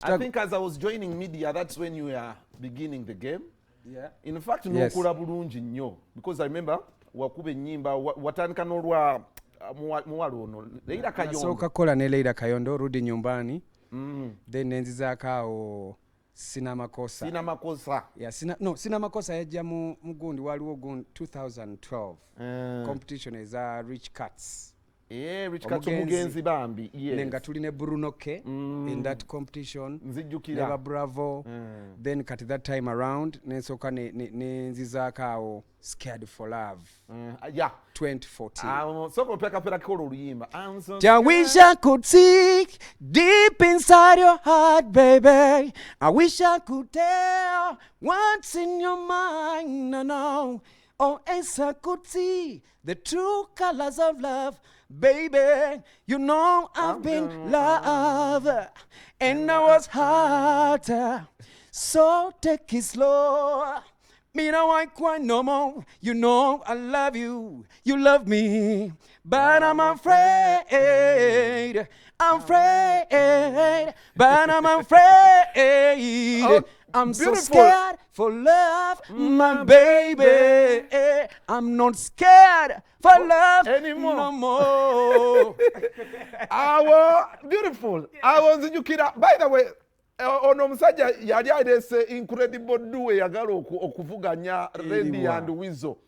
I think as I was joining media, that's when you were beginning the game. Yeah. In fact, nokula bulungi nnyo because I remember wakube nyimba watandika n'olwa muwalo ono Leila Kayondo. Soka kola ne Leila Kayondo rudi nyumbani. Then nenzizaako awo Sina Makosa. Yeah, Sina Makosa yajja mu gundi waliwo gundi 2012. Competition is Rich Cats. Yeah, Rich Cats omugenzi bambi. Yes. Nenga tuline Brunoke in that competition. Nzijukira. Never Bravo. Then at that time around nensoka nenzizaako awo Scared for Love. Yeah. 2014. Soko peka kolo oluyimba. I wish I could see deep inside your heart, baby. I wish I could tell what's in your mind. No. Oh, as I could see the true colors of love, baby. You know I've been loved and I was hurt. So take it slow. Me no I cry no more. You know I love you. You love me. But I'm afraid. But I'm afraid. I'm so scared for love, my baby. I'm not scared for love anymore. No more. Beautiful. I was Yukira. By the way, ono musajja yali alese incredible duo yagala okuvuganya Randy and Wizzo.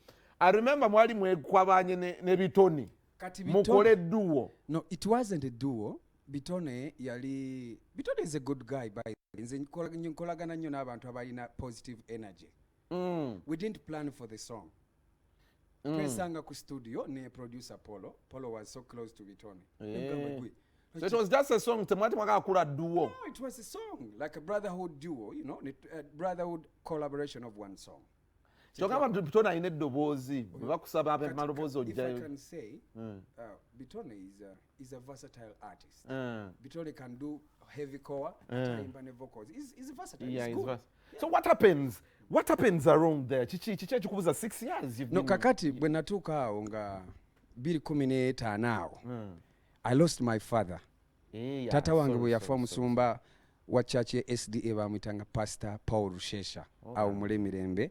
I remember mwali mwekwabanye ne Bitoni. Mukole duo. No, it wasn't a duo. Bitone is a good guy by nze nkolagana nnyo n'abantu abalina positive energy. We didn't plan for the song. Twesanga ku studio ne producer Polo was so close to Bitone. So it was just a song temwati mwaka kula duo. No, it was a song like a brotherhood duo, you know, a brotherhood collaboration of one song. Chokama Bitone ine dobozi bakusaba ape malobozi ojjayo. If I can say Bitone is a versatile artist. Bitone can do heavy core, timbre and vocals. He's versatile. Yeah, he's good. So what happens? What happens around there? Chichi chikubuza 6 years you've been. No kakati bwe natuuka awo nga 2015 awo. I lost my father. Tata wange bwe yafa omusumba wa church ya SDA bamwitanga Pastor Paul Rushesha. Awo mulemirembe.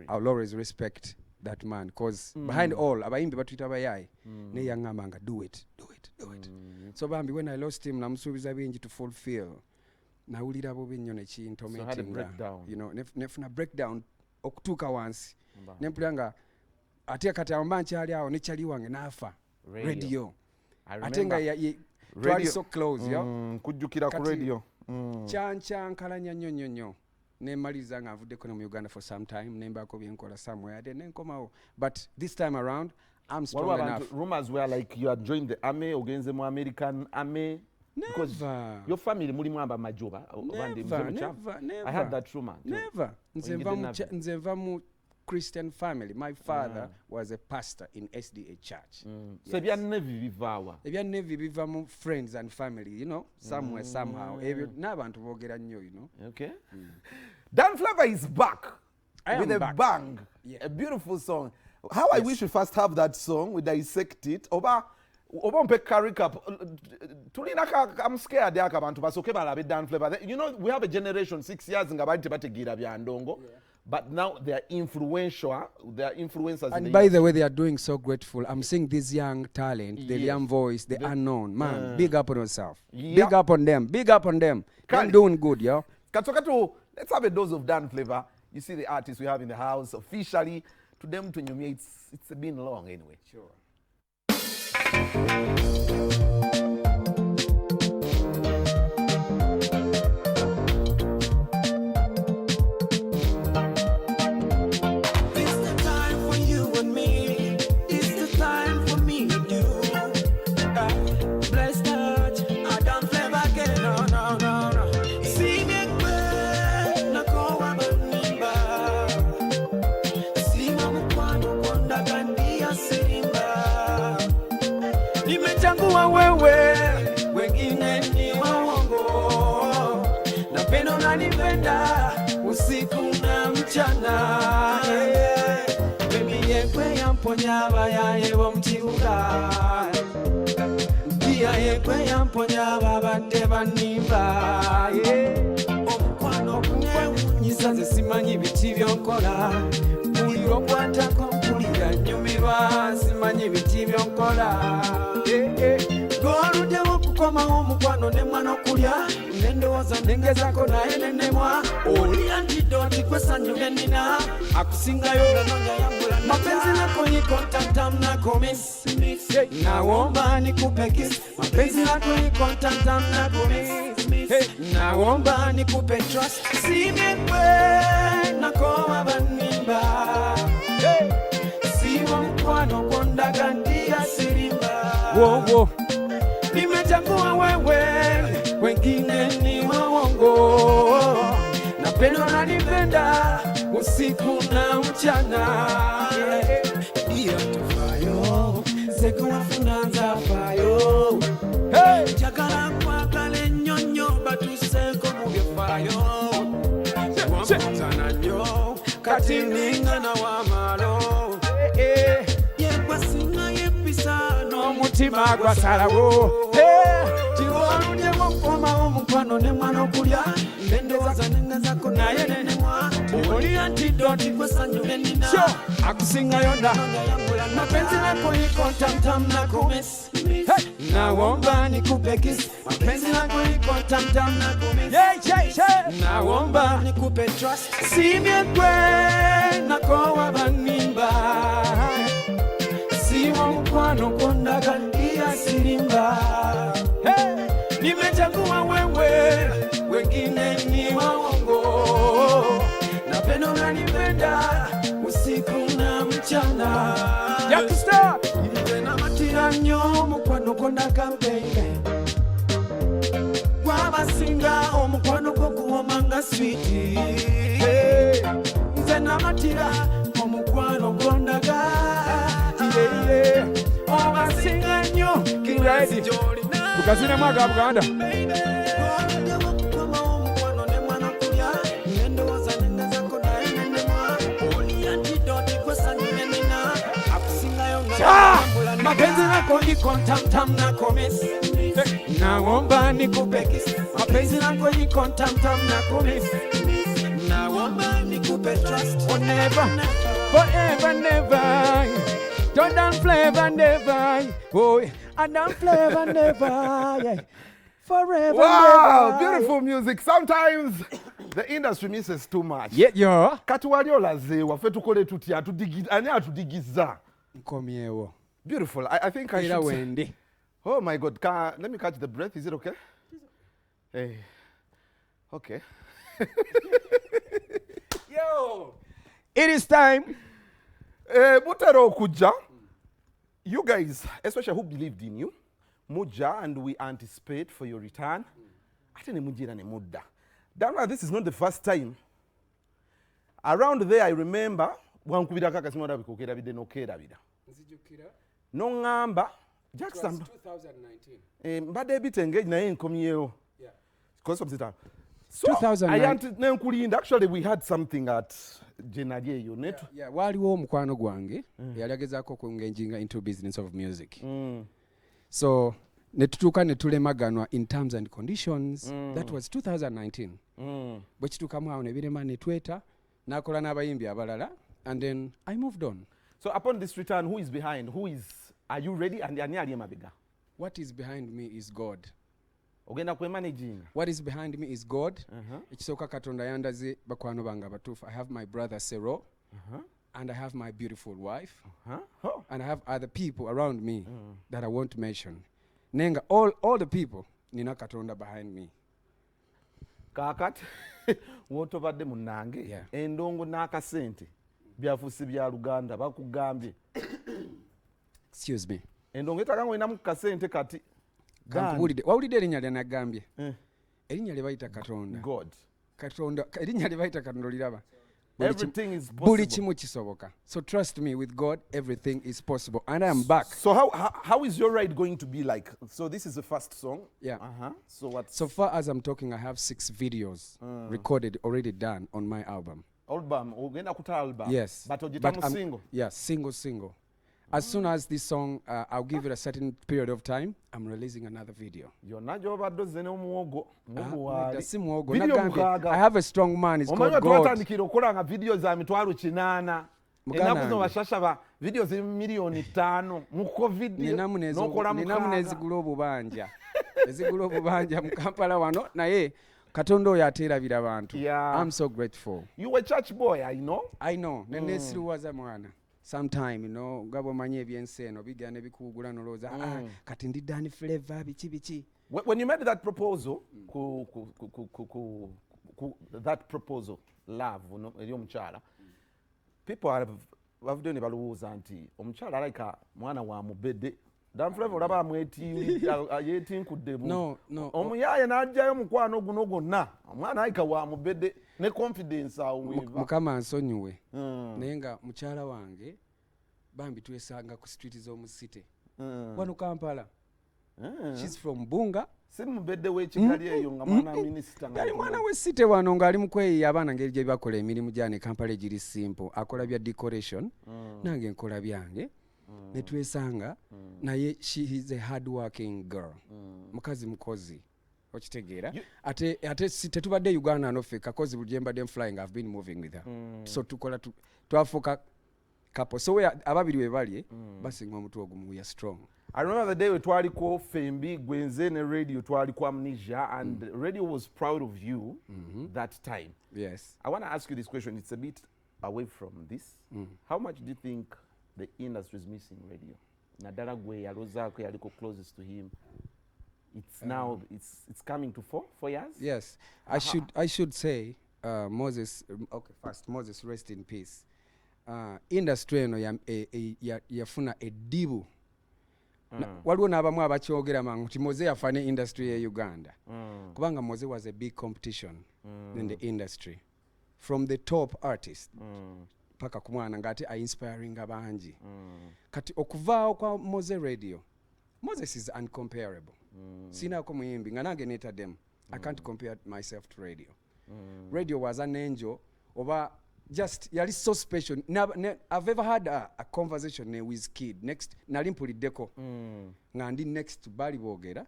I'll always respect that man because behind all abayimbi batwita bayayi ne yangamba do it. So bambi when I lost him namusubiza bingi to fulfill nawulira bo binyo ne kintometinga, you know, nefuna breakdown okutuka once nempulanga ate kati amba nkyali awo ne kyali wange nafa radio atenga twali so close yo kujjukira ku radio chankalanya nnyo nemaliza nga nvuddeko mu Uganda for some time nembako byenkola somewhere then nenkomawo, but this time around I'm strong enough. Rumors were like you had joined the army against the American army. Because your family mulimu amba majoba. Never. I had that rumor. Never. Nzenva mu Christian family. My father was a pastor in SDA church. So ebya nevi bivawa. Ebya nevi biva mu friends and family, you know, somewhere somehow. N'abantu boogera nnyo, you know. Okay. Dan Flavor is back. With a bang. Yeah. A beautiful song. How I wish we first have that song, we dissect it. Oba mpe recap. I'm scared there abantu basoke balabe Dan Flavor. You know, we have a generation 6 years nga bali tebategira bya ndongo. But now they are influential. They are influencers. And by the way, they are doing so grateful. I'm seeing this young talent, the young voice, the unknown. Man, big up on yourself. Big up on them. They're doing good, yo. Katokatu, let's have a dose of Dan Flavor. You see the artists we have in the house officially. To them, to me, it's been long anyway. Sure. Wewe wengine ni waongo, napenda unanipenda usiku na mchana. Baby yekwe yamponya bayaye bo mtibuka, pia yekwe yamponya babadde banimba omukwano okunewunyisa nze simanyi biti byonkola muliro kwatako mpulira nyumirwa simanyi biti byonkola goluddewo okukomawo omukwano nemwana okulya nendowooza ndengezako naye nenemwa oli antidoti kwesanyuge nina akusingayo ganonya yambula mapenzi lako yiko tamtam nako miss naomba nikupe kiss mapenzi lako yiko tamtam nako miss naomba nikupe trust simekwe nako abanimba siwa mkwano kondaga ndia sirimba wowo nimechagua wewe wengine ni waongo napendo nanipenda usiku na mchana iyo tufayo sekuwafunanza fayo njagala kwagala nyonyo batuseko mubyefayo wamuzana nyo kati ningana wamalo yekwasinga yepisa n'omutima gwasalawo tiwaluddewo okukomawo omukwano nemwana okulya ndendowooza nengezako naye nenemwa oli antidoti kwesanyuge nina akusingayo nda mapenzi lako yiko tamtam nako miss naomba nikupe kiss mapenzi lako yiko tamtam nako miss naomba nikupe trust simyekwe nako wabanimba siwa mkwano kondaga ndia sirimba nimechagua wewe wengine ni waongo napendo nanipenda usiku na mchana Jaxta tena matiranyo mukwano kondaga baby wabasinga omukwano gokuwomanga switi tena matira omukwano kondaga obasinga nnyo kiraidi bukazina mwaga Buganda mapenzi lako yiko tamtam nako miss naomba nikupe kiss mapenzi lako yiko tamtam nako miss naomba nikupe trust forever never don't down flavor never I don't flavor never yeah. Forever wow never. Beautiful music. Sometimes the industry misses too much. Yeah. Kati wali olaze waffe tukole tutya ani atudigiza nkomyewo beautiful. I think I should wendi. Oh my God, let me catch the breath. Is it okay? Hey. Okay. Yo, it is time. Butero kuja. You guys, especially who believed in you, muja, and we anticipate for your return. Ate ne mujira ne mudda. This is not the first time. Around there, I remember wankubira kaka simara bikokera bide nokera bida. Nzijukira. No ngamba Jaxta 2019. Mbade bitenge naye nkomyewo. Yeah. Because of the time. So 2009. Actually we had something at Jenadie unit. Yeah, waliwo omukwano gwange yali agezaako okungenjinga into business of music. So netutuuka netulemaganwa in terms and conditions. That was 2019. Bwe kituukamu awo ne birema ne tweta nakola n'abayimbi abalala and then I moved on. So upon this return, who is behind? Are you ready? And ani ali emabega? What is behind me is God. Ogenda kwe managing. What is behind me is God. Ekisooka Katonda yandaze bakwano banga batuufu. I have my brother Sero. And I have my beautiful wife. And I have other people around me that I won't mention. Nenga all the people nina Katonda behind me. Kakati wotobadde munange endongo n'akasente byafusi bya Luganda bakugambye. Excuse me. Endongo etakango inamu kasente kati. Wawulidde erinnya lye nagambye. Erinnya lye bayita Katonda. God. Katonda erinnya lye bayita Katonda oliraba. Everything is possible. Buli kimu kisoboka. So trust me, with God everything is possible and I am back. So how is your ride going to be like? So this is the first song. Yeah. So far as I'm talking, I have 6 videos recorded, already done on my album. Album, ogenda kuta album. Yes. But ojitamu single. Yeah, single. As soon as this song, I'll give it a certain period of time, I'm releasing another video. I have a strong man, it's called God. Ninamu nezigula obubanja. Ezigula obubanja mu Kampala wano naye Katonda oyo ateerabira abantu. I'm so grateful. You were a church boy, I know. Nenesiruwaza mwana. Sometime, ngabo manye ebyensi eno bigane bikuugula noloza kati ndidani flavor bichi. When you made that proposal, that proposal, love, eri omukyala, people have done baluuza nti omukyala alika mwana wa mubedde. Dan Flavor olaba yetinkuddemu. Omuyaye n'ajjayo mukwano guno gwonna omwana alika wa mubedde ne confidence awo wiva. Mukama nsonyiwe. Naye nga mukyala wange bambi twesanga ku street z'omusite. Wano Kampala. She's from Bunga. Si mubedde w'ekigali eyo nga mwana minisita. Yali mwana w'essite wano ng'ali mu kweyiya abaana ngeri gye bakola emirimu gyane Kampala egiri simple. Akola bya decoration. Nange nkola byange. Ne twesanga naye she is a hard working girl. Mukozi. Okitegeera. Ate tetubadde Uganda nofe kakozi buljemba dem flying. I've been moving with her. So tukola twafuka couple. So ababiri we bali basinga omutu ogumu, we are strong. I remember the day we twaliko Fembi Gwenze ne radio twaliko Amnesia and radio was proud of you that time. Yes. I want to ask you this question. It's a bit away from this. How much do you think the industry is missing radio? Nadala gwe yalozaako yaliko closest to him. It's now it's coming to 4 years. Yes, I should say Moses. Okay, first Moses, rest in peace. Industry eno yafuna edibu. Waliwo n'abamu abakyogera mangu nti Moze yafane industry ya Uganda. Kubanga Moze was a big competition in the industry. From the top artist. Paka kumwana ngati inspiring abanji. Kati okuvaawo kwa Moze radio. Moses is uncomparable. Sina ko muyimbi nga nange neta dem. I can't compare myself to radio. Radio was an angel oba just yali so special. I've ever had a conversation with kid next nalimpuliddeko ngandi next bali boogera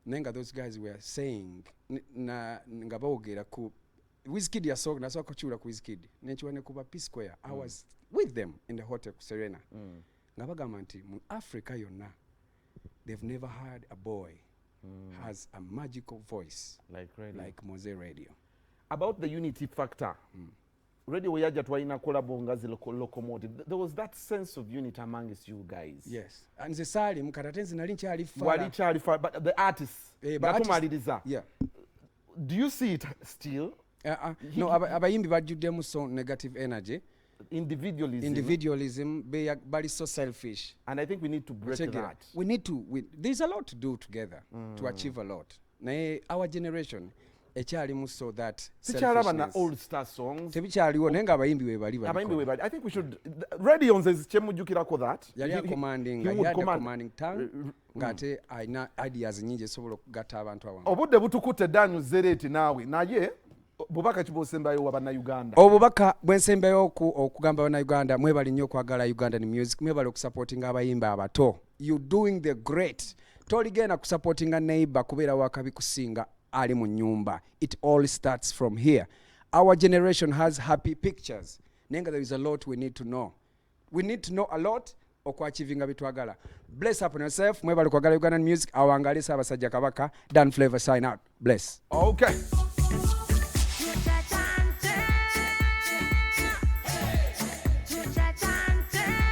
nenga those guys were saying nga boogera ku Wizkid yasoga nasoka kuchula ku Wizkid nechiwane kuba P Square. I was with them in the hotel Serena nga bagamba nti mu Africa yonna they've never had a boy has a magical voice like Moze radio. About the unity factor, radio wayaja twaina kolabo ngazi locomotive, there was that sense of unity amongst you guys. Yes, and the sali mukatatenzi nali nkyali but the artists batumaliriza. Yeah. Do you see it still? No, abayimbi bajuddemu so negative energy. Individualism, bali so selfish. And I think we need to break that. There's a lot to do together to achieve a lot. Our generation, ekyalimu so that selfishness. Old star songs. Tebikyaliwo nenga abayimbi we bali. I think we should. Radio nze kyemujjukirako that. Yali commanding tongue. Ngate aina ideas nyingi esobola okugatta abantu awamu. Obudde butukutte Daniel Zereti naawe naye bubaka kibosembayo wabana Uganda. Obubaka bwensembayo okugamba bana Uganda mwebali nnyo okwagala Ugandan music, mwebali okusupportinga abayimba abato. You doing the great. Toligenda kusupportinga neighbor kubeera wakabi kusinga ali mu nyumba. It all starts from here. Our generation has happy pictures. Nenga there is a lot we need to know. We need to know a lot okwachivinga bitwagala. Bless up on yourself. Mwebali kwagala Ugandan music. Awangale Ssaabasajja Kabaka. Dan Flavor sign out. Bless. Okay.